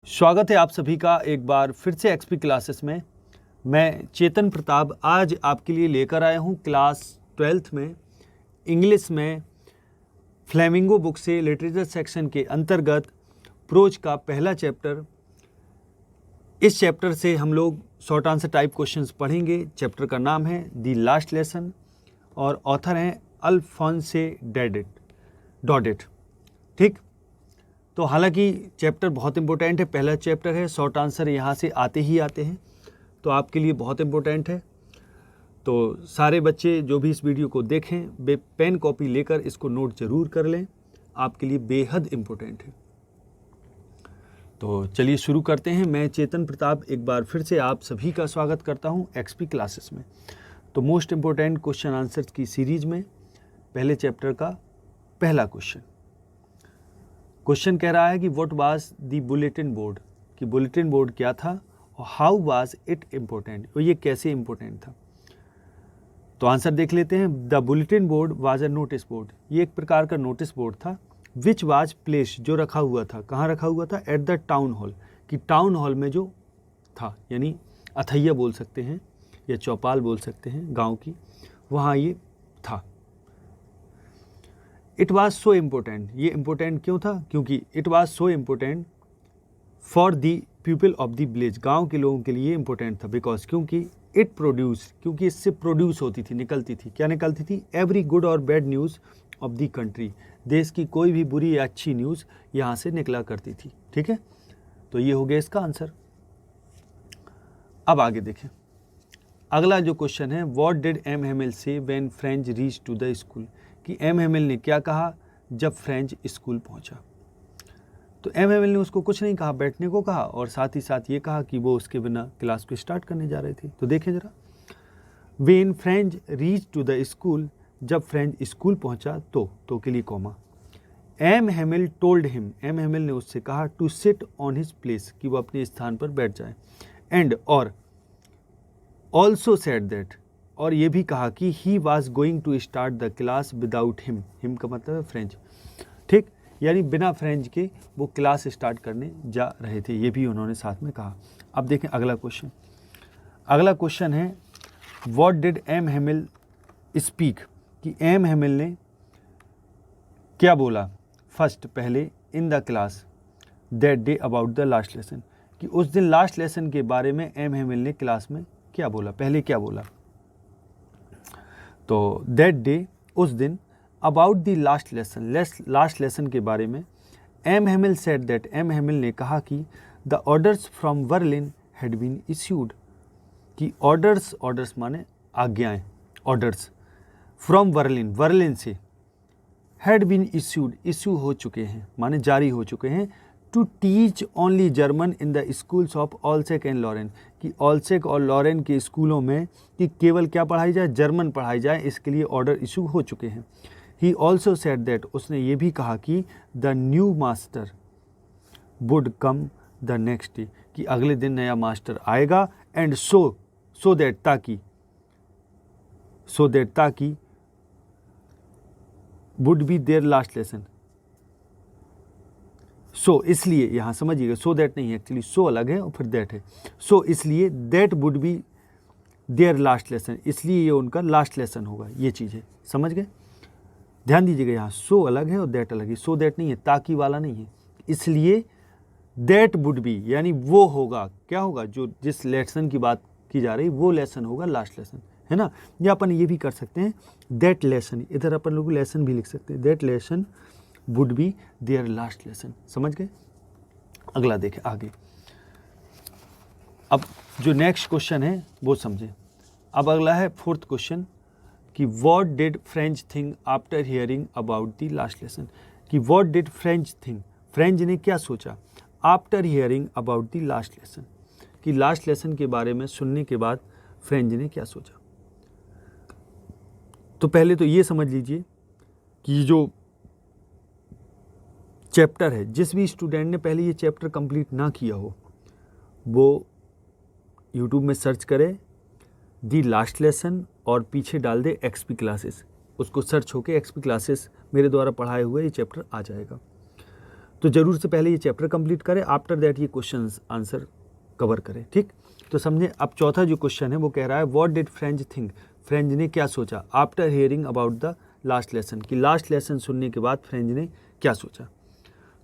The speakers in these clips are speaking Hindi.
स्वागत है आप सभी का एक बार फिर से एक्सपी क्लासेस में। मैं चेतन प्रताप आज आपके लिए लेकर आया हूँ क्लास 12th में इंग्लिश में फ्लेमिंगो बुक से लिटरेचर सेक्शन के अंतर्गत प्रोज का पहला चैप्टर। इस चैप्टर से हम लोग शॉर्ट आंसर टाइप क्वेश्चंस पढ़ेंगे। चैप्टर का नाम है दी लास्ट लेसन और ऑथर हैं अल्फोंसे डॉडेट। ठीक, तो हालांकि चैप्टर बहुत इंपॉर्टेंट है, पहला चैप्टर है, शॉर्ट आंसर यहाँ से आते ही आते हैं, तो आपके लिए बहुत इंपॉर्टेंट है। तो सारे बच्चे जो भी इस वीडियो को देखें वे पेन कॉपी लेकर इसको नोट जरूर कर लें, आपके लिए बेहद इंपॉर्टेंट है। तो चलिए शुरू करते हैं। मैं चेतन प्रताप एक बार फिर से आप सभी का स्वागत करता हूँ एक्सपी क्लासेस में। तो मोस्ट इम्पोर्टेंट क्वेश्चन आंसर की सीरीज में पहले चैप्टर का पहला क्वेश्चन कह रहा है कि what was the bulletin board, कि बुलेटिन बोर्ड क्या था और हाउ वाज इट इम्पोर्टेंट, और ये कैसे इम्पोर्टेंट था। तो आंसर देख लेते हैं। The bulletin board was a notice board, ये एक प्रकार का नोटिस बोर्ड था। विच वाज प्लेस, जो रखा हुआ था, कहाँ रखा हुआ था, एट द टाउन हॉल, कि टाउन हॉल में जो था, यानी अथैया बोल सकते हैं या चौपाल बोल सकते हैं गाँव की, वहाँ ये था। इट वॉज सो इम्पोर्टेंट, ये इम्पोर्टेंट क्यों था, क्योंकि it was so important for the people of the village, गाँव के लोगों के लिए इम्पोर्टेंट था। बिकॉज क्योंकि इट प्रोड्यूस, क्योंकि इससे प्रोड्यूस होती थी, निकलती थी, क्या निकलती थी, एवरी गुड और bad news of the country, देश की कोई भी बुरी या अच्छी न्यूज़ यहाँ से निकला करती थी। ठीक है, तो ये हो गया इसका आंसर। अब आगे देखें, अगला जो क्वेश्चन है, what did M Hamel say when French reach to the school, कि एम हेमिल ने क्या कहा जब फ्रेंच स्कूल पहुंचा। तो एम हेमिल ने उसको कुछ नहीं कहा, बैठने को कहा, और साथ ही साथ ये कहा कि वो उसके बिना क्लास को स्टार्ट करने जा रहे थे। तो देखें जरा, when French reach to the school, जब फ्रेंच स्कूल पहुंचा, तो के लिए comma, M Hamel told him, M Hamel ने उससे कहा to sit on his place, कि वो अपने स्थान पर बैठ जाए, एंड और ऑल्सो सेड दैट, और ये भी कहा कि he was going to start the class without him, him का मतलब है फ्रेंच। ठीक, यानी बिना फ्रेंच के वो क्लास स्टार्ट करने जा रहे थे, ये भी उन्होंने साथ में कहा। अब देखें अगला क्वेश्चन। अगला क्वेश्चन है what did M Hamel speak, कि एम हेमिल ने क्या बोला फर्स्ट, पहले, in the class that day about the last lesson, कि उस दिन लास्ट लेसन के बारे में एम हेमिल ने क्लास में क्या बोला, पहले क्या बोला। तो दैट डे, उस दिन, about the last lesson, last lesson के बारे में, M Hamel said that, M Hamel ने कहा कि the orders from Berlin had been issued, कि ऑर्डर्स, ऑर्डर्स माने आज्ञाएं, ऑर्डर्स फ्रॉम बर्लिन, बर्लिन से, हैड बीन इश्यूड, इश्यू हो चुके हैं माने जारी हो चुके हैं, to teach only German in the schools of Alsace and Lorraine, कि ऑल्सेक और लॉरेन के स्कूलों में कि केवल क्या पढ़ाई जाए, जर्मन पढ़ाई जाए, इसके लिए ऑर्डर इशू हो चुके हैं। ही ऑल्सो सेड दैट, उसने ये भी कहा कि the new master would come the next day, कि अगले दिन नया मास्टर आएगा, एंड सो दैट, ताकि would be their last lesson, so इसलिए, यहाँ समझिएगा, सो दैट नहीं है, एक्चुअली सो अलग है और फिर दैट है। सो इसलिए, that would be their last lesson, इसलिए ये उनका लास्ट लेसन होगा, ये चीज़ है, समझ गए। ध्यान दीजिएगा, यहाँ सो अलग है और दैट अलग है, सो दैट नहीं है, ताकि वाला नहीं है, इसलिए दैट वुड बी, यानी वो होगा, क्या होगा, जो जिस लेसन की बात की जा रही वो लेसन होगा लास्ट लेसन, है ना। या अपन ये भी कर सकते हैं, दैट लेसन, इधर अपन लोग लेसन भी लिख सकते हैं, that lesson would be their last lesson, समझ गए। अगला देखें आगे, अब जो नेक्स्ट क्वेश्चन है वो समझें। अब अगला है फोर्थ क्वेश्चन, कि what did French think after hearing about the last lesson, कि what did French think, French ने क्या सोचा, after hearing about the last lesson, कि लास्ट लेसन के बारे में सुनने के बाद फ्रेंच ने क्या सोचा। तो पहले तो ये समझ लीजिए कि जो चैप्टर है, जिस भी स्टूडेंट ने पहले ये चैप्टर कंप्लीट ना किया हो, वो यूट्यूब में सर्च करे दी लास्ट लेसन और पीछे डाल दे एक्सपी क्लासेस, उसको सर्च होके एक्सपी क्लासेस मेरे द्वारा पढ़ाए हुए ये चैप्टर आ जाएगा। तो ज़रूर से पहले ये चैप्टर कंप्लीट करें, आफ्टर दैट ये क्वेश्चन आंसर कवर करें, ठीक। तो समझे। अब चौथा जो क्वेश्चन है वो कह रहा है what did French think, French ने क्या सोचा after hearing about the last lesson, कि लास्ट लेसन सुनने के बाद फ्रेंच ने क्या सोचा।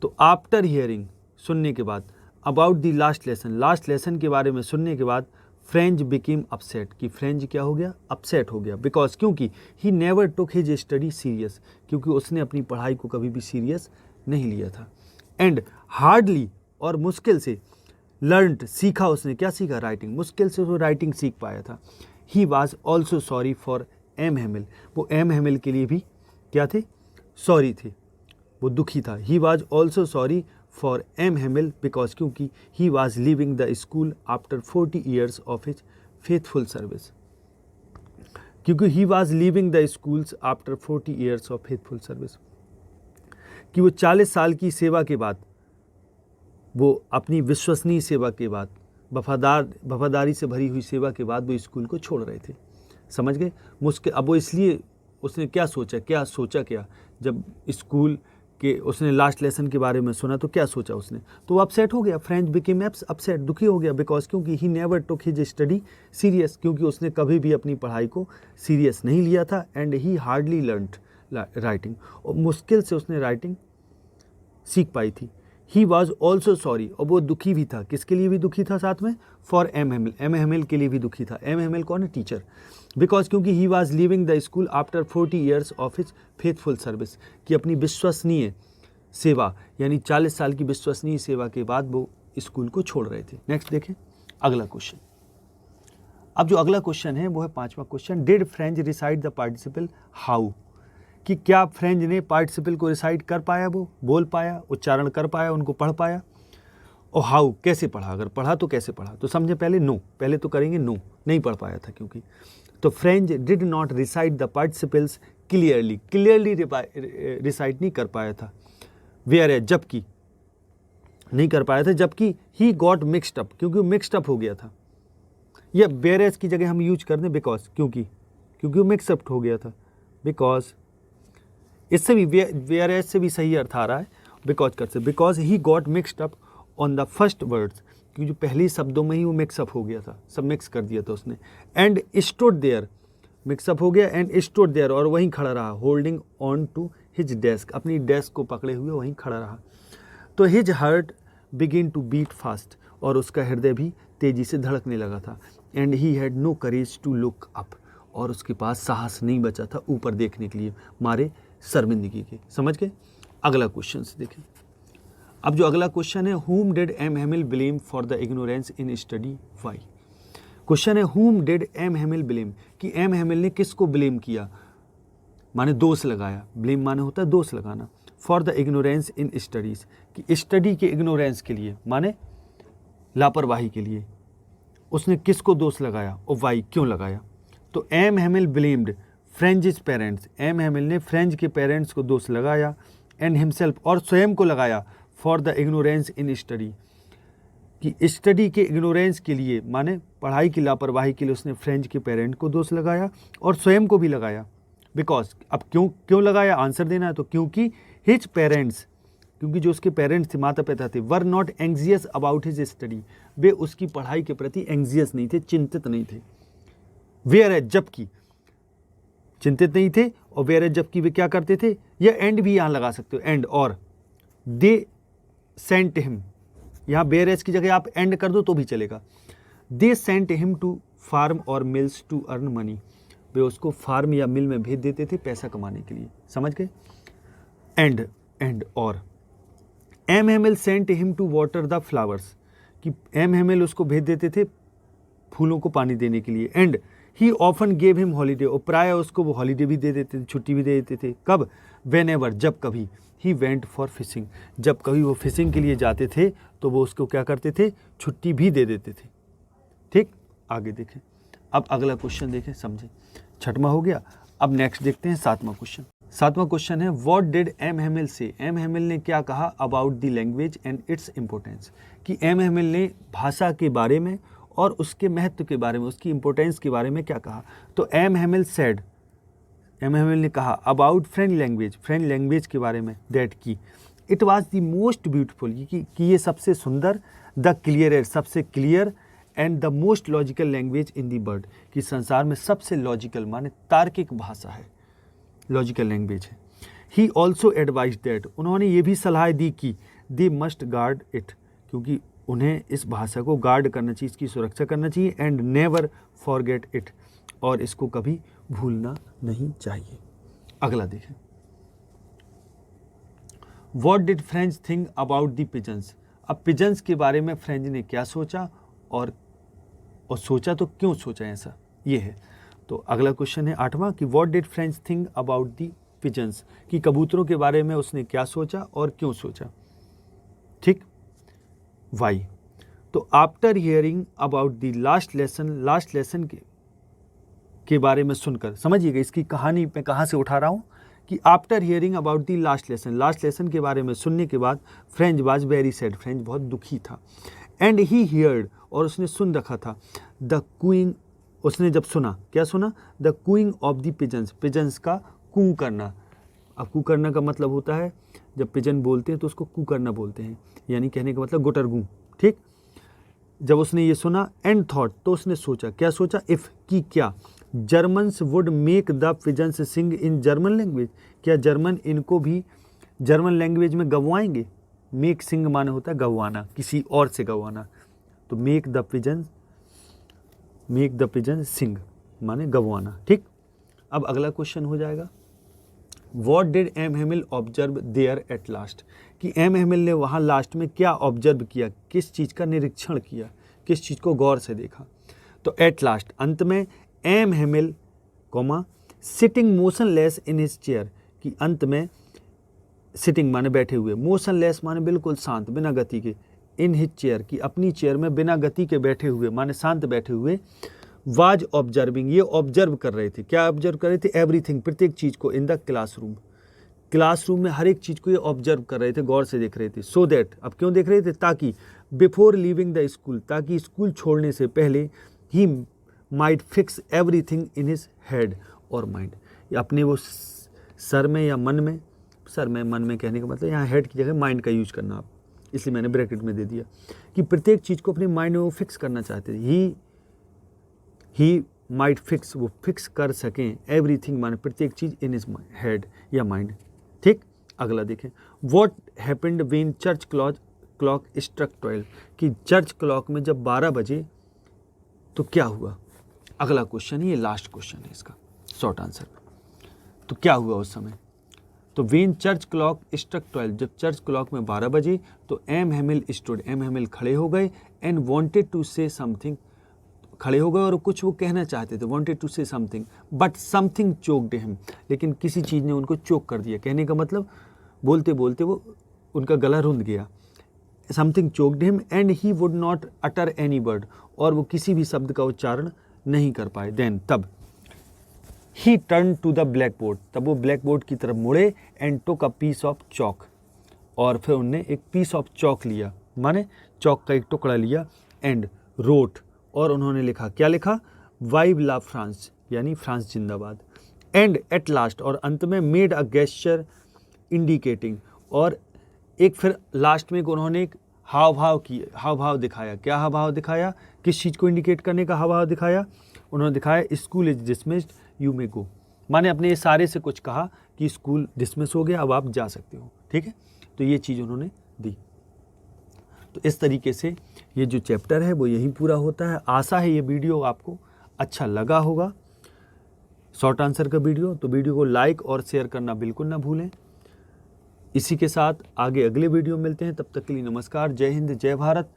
तो आफ्टर हियरिंग, सुनने के बाद, अबाउट द लास्ट लेसन के बारे में सुनने के बाद, फ्रेंच बिकेम अपसेट, कि फ्रेंच क्या हो गया, अपसेट हो गया, बिकॉज क्योंकि he never took his study serious, क्योंकि उसने अपनी पढ़ाई को कभी भी सीरियस नहीं लिया था। एंड हार्डली, और मुश्किल से, लर्नड, सीखा उसने, क्या सीखा, राइटिंग, मुश्किल से वो राइटिंग सीख पाया था। He was also sorry for M Hamel, वो एम हेमिल के लिए भी क्या थे, सॉरी थे, वो दुखी था। He was also sorry for M Hamel because क्योंकि he was leaving the school after 40 years of his faithful service, क्योंकि he was leaving the schools after 40 years of faithful service, कि वो 40 साल की सेवा के बाद, वो अपनी विश्वसनीय सेवा के बाद, वफादारी से भरी हुई सेवा के बाद वो स्कूल को छोड़ रहे थे। समझ गए। मुश्किल, अब वो इसलिए उसने क्या सोचा क्या, जब स्कूल के उसने लास्ट लेसन के बारे में सुना तो क्या सोचा उसने, तो वो अपसेट हो गया, फ्रेंच बिकेम अपसेट, दुखी हो गया, बिकॉज क्योंकि he never took his study serious, क्योंकि उसने कभी भी अपनी पढ़ाई को सीरियस नहीं लिया था। And he hardly learned writing, और मुश्किल से उसने राइटिंग सीख पाई थी। ही वॉज ऑल्सो सॉरी, और वो दुखी भी था, किसके लिए भी दुखी था साथ में, फॉर एम हेमिल के लिए भी दुखी था। एम हेमिल कौन है, टीचर, बिकॉज क्योंकि he was leaving the school after 40 years of his faithful service, कि अपनी विश्वसनीय सेवा, यानी 40 साल की विश्वसनीय सेवा के बाद वो स्कूल को छोड़ रहे थे। नेक्स्ट देखें अगला क्वेश्चन। अब जो अगला क्वेश्चन है वो है 5वां question, did French recite the participle how, कि क्या फ्रेंच ने पार्टिसिपल को रिसाइट कर पाया, वो बोल पाया, उच्चारण कर पाया, उनको पढ़ पाया, और हाउ, कैसे पढ़ा, अगर पढ़ा तो कैसे पढ़ा। तो समझे पहले नो, पहले तो करेंगे नो, नहीं पढ़ पाया था क्योंकि। तो French did not recite the participles clearly recite नहीं कर पाया था, वेयर है, जबकि नहीं कर पाया था, जबकि ही गॉट मिक्सड अप, क्योंकि वो मिक्सड अप हो गया था, या वेयर एज की जगह हम यूज कर दें बिकॉज, क्योंकि वो मिक्सअप हो गया था, बिकॉज, इससे भी वेयर एज से भी सही अर्थ आ रहा है बिकॉज कर से, because he got mixed up on the first words, क्योंकि जो पहले शब्दों में ही वो मिक्सअप हो गया था, सब मिक्स कर दिया था उसने। एंड स्टूड देयर, मिक्सअप हो गया, एंड स्टूड देयर, और वहीं खड़ा रहा, holding on to his desk, अपनी डेस्क को पकड़े हुए वहीं खड़ा रहा। तो his heart begin to beat fast, और उसका हृदय भी तेजी से धड़कने लगा था। And he had no courage to look up, और उसके पास साहस नहीं बचा था ऊपर देखने के लिए, मारे शर्मिंदगी के। समझ गए। अगला क्वेश्चन से देखें। अब जो अगला क्वेश्चन है, whom did M. Hamill blame for the ignorance in study? Why? Question है whom did M. Hamill blame, कि M. Hamill ने किसको ब्लेम किया, माने दोष लगाया, ब्लेम माने होता है दोष लगाना, for the ignorance in studies, कि स्टडी के इग्नोरेंस के लिए, माने लापरवाही के लिए उसने किसको दोष लगाया, और वाई, क्यों लगाया। तो M Hamel blamed French parents, M Hamel ने फ्रेंच के पेरेंट्स को दोष लगाया, एंड हिमसेल्फ, और स्वयं को लगाया, for the ignorance in study, कि स्टडी के इग्नोरेंस के लिए, माने पढ़ाई की लापरवाही के लिए उसने फ्रेंच के पेरेंट को दोष लगाया और स्वयं को भी लगाया। बिकॉज, अब क्यों लगाया, आंसर देना है, तो क्योंकि हिज पेरेंट्स, क्योंकि जो उसके पेरेंट्स थे, माता पिता थे, were not anxious about his study, वे उसकी पढ़ाई के प्रति एंग्जियस नहीं थे, चिंतित नहीं थे। वेयर है, जबकि चिंतित नहीं थे, और वेयर है, जबकि वे क्या करते थे, या एंड भी यहाँ लगा सकते हो, एंड, और दे सेंट हिम, यहाँ वेयर एज की जगह आप एंड कर दो तो भी चलेगा। They sent him to farm और मिल्स टू अर्न मनी, वे उसको फार्म या मिल में भेज देते थे पैसा कमाने के लिए। समझ गए। एंड और M Hamel sent him to water the flowers, कि एम हेमिल उसको भेज देते थे फूलों को पानी देने के लिए। And he often gave him holiday, और प्राय उसको वो हॉलीडे भी दे देते थे, छुट्टी भी दे देते थे। कब, वेन एवर, जब कभी, ही वेंट फॉर फिशिंग, जब कभी वो फिशिंग के लिए जाते थे तो वो उसको क्या करते थे, छुट्टी भी दे देते थे। ठीक, आगे देखें। अब अगला क्वेश्चन देखें, समझें। 6वां हो गया। अब नेक्स्ट देखते हैं 7वां क्वेश्चन। 7वां क्वेश्चन है, व्हाट डिड एम हेमिल से, एम हेमिल ने क्या कहा about the language and its importance, कि एम हेमिल ने भाषा के बारे में और उसके महत्व के बारे में, उसकी इंपॉर्टेंस के बारे में क्या कहा। तो M Hamel said, M Hamel ने कहा अबाउट फ्रेंच लैंग्वेज के बारे में, दैट की it was the most beautiful, कि ये सबसे सुंदर, द क्लियर, सबसे clear, and the most logical language in the world, कि संसार में सबसे लॉजिकल माने तार्किक भाषा है, लॉजिकल लैंग्वेज है। ही ऑल्सो एडवाइज दैट, उन्होंने ये भी सलाह दी कि दे मस्ट गार्ड इट, क्योंकि उन्हें इस भाषा को गार्ड करना चाहिए, इसकी सुरक्षा करना चाहिए, एंड नेवर फॉरगेट इट, और इसको कभी भूलना नहीं चाहिए। अगला देखें, what did French think about the pigeons. अब पिजन्स के बारे में फ्रेंच ने क्या सोचा, और सोचा तो क्यों सोचा ऐसा, ये है। तो अगला क्वेश्चन है 8वां कि what did French think about the pigeons, कि कबूतरों के बारे में उसने क्या सोचा और क्यों सोचा। ठीक, वाई। तो after hearing about the last lesson के बारे में सुनकर, समझिएगा इसकी कहानी मैं कहाँ से उठा रहा हूँ, कि after hearing about the last lesson के बारे में सुनने के बाद French was very sad, French बहुत दुखी था। एंड ही हियर्ड, और उसने सुन रखा था, द कूइंग, उसने जब सुना, क्या सुना, the cooing of the pigeons का कू करना। अब कू करना का मतलब होता है, जब पिजन बोलते हैं तो उसको कू करना बोलते हैं, यानी कहने का मतलब गुटरगू। ठीक, जब उसने ये सुना, एंड थॉट, तो उसने सोचा, क्या सोचा, इफ़, कि क्या Germans would make the pigeons sing in German language, क्या जर्मन इनको भी जर्मन लैंग्वेज में गवाएंगे। मेक सिंग माने होता है गवाना, किसी और से गवाना, तो मेक द पिजन सिंग माने गवाना। ठीक, अब अगला क्वेश्चन हो जाएगा, what did M Hamel observe there at last, कि एम हेमिल ने वहाँ लास्ट में क्या ऑब्जर्व किया, किस चीज़ का निरीक्षण किया, किस चीज़ को गौर से देखा। तो एट लास्ट, अंत में, M Hamel comma sitting motionless in his chair, कि अंत में सिटिंग माने बैठे हुए, मोशनलेस माने बिल्कुल शांत बिना गति के, इन हिज चेयर की अपनी चेयर में बिना गति के बैठे हुए माने शांत बैठे हुए, वाज ऑब्जर्विंग, ये ऑब्जर्व कर रहे थे, क्या ऑब्जर्व कर रहे थे, एवरीथिंग, प्रत्येक चीज़ को, इन द क्लासरूम में हर एक चीज़ को ये ऑब्जर्व कर रहे थे, गौर से देख रहे थे। सो दैट, अब क्यों देख रहे थे, ताकि बिफोर लीविंग द स्कूल, ताकि स्कूल छोड़ने से पहले, ही might fix everything in his head और माइंड, अपने वो सर में या मन में, मन में कहने का मतलब यहाँ हेड की जगह माइंड का यूज करना आप, इसलिए मैंने ब्रैकेट में दे दिया, कि प्रत्येक चीज़ को अपने माइंड में वो फिक्स करना चाहते थे। ही माइट फिक्स, वो फिक्स कर सकें, एवरीथिंग माने प्रत्येक चीज़, इन हिज हेड या माइंड। ठीक, अगला देखें, what happened when church clock struck 12, कि चर्च क्लॉक में जब 12 बजे तो क्या हुआ। अगला क्वेश्चन, ये लास्ट क्वेश्चन है इसका शॉर्ट आंसर में, तो क्या हुआ उस समय। तो व्हेन चर्च क्लॉक स्ट्रक 12, जब चर्च क्लॉक में 12 बजे, तो M Hamel stood, M Hamel खड़े हो गए, and wanted to say something, खड़े हो गए और कुछ वो कहना चाहते थे, wanted to say something, but something choked him, लेकिन किसी चीज़ ने उनको चोक कर दिया, कहने का मतलब बोलते बोलते वो उनका गला रुंध गया। Something choked him and he would not utter any word, और वो किसी भी शब्द का उच्चारण नहीं कर पाए। देन, तब, he turn to the black board, तब वो ब्लैक बोर्ड की तरफ मुड़े, and took a piece of chalk, और फिर उनने एक पीस ऑफ चॉक लिया, माने चॉक का एक टुकड़ा लिया, एंड रोट, और उन्होंने लिखा, क्या लिखा, वाइव ला फ्रांस, यानी फ्रांस जिंदाबाद, एंड एट लास्ट, और अंत में, मेड अ गेस्चर इंडिकेटिंग, और एक फिर लास्ट में उन्होंने एक हाव भाव दिखाया। क्या हाव भाव दिखाया, किस चीज़ को इंडिकेट करने का हाव भाव दिखाया, उन्होंने दिखाया, school is dismissed you may go, माने अपने ये सारे से कुछ कहा कि स्कूल डिसमिस हो गया, अब आप जा सकते हो। ठीक है, तो ये चीज़ उन्होंने दी। तो इस तरीके से ये जो चैप्टर है वो यहीं पूरा होता है। आशा है ये वीडियो आपको अच्छा लगा होगा, शॉर्ट आंसर का वीडियो, तो वीडियो को लाइक और शेयर करना बिल्कुल ना भूलें। इसी के साथ आगे अगले वीडियो मिलते हैं, तब तक के लिए नमस्कार, जय हिंद, जय भारत।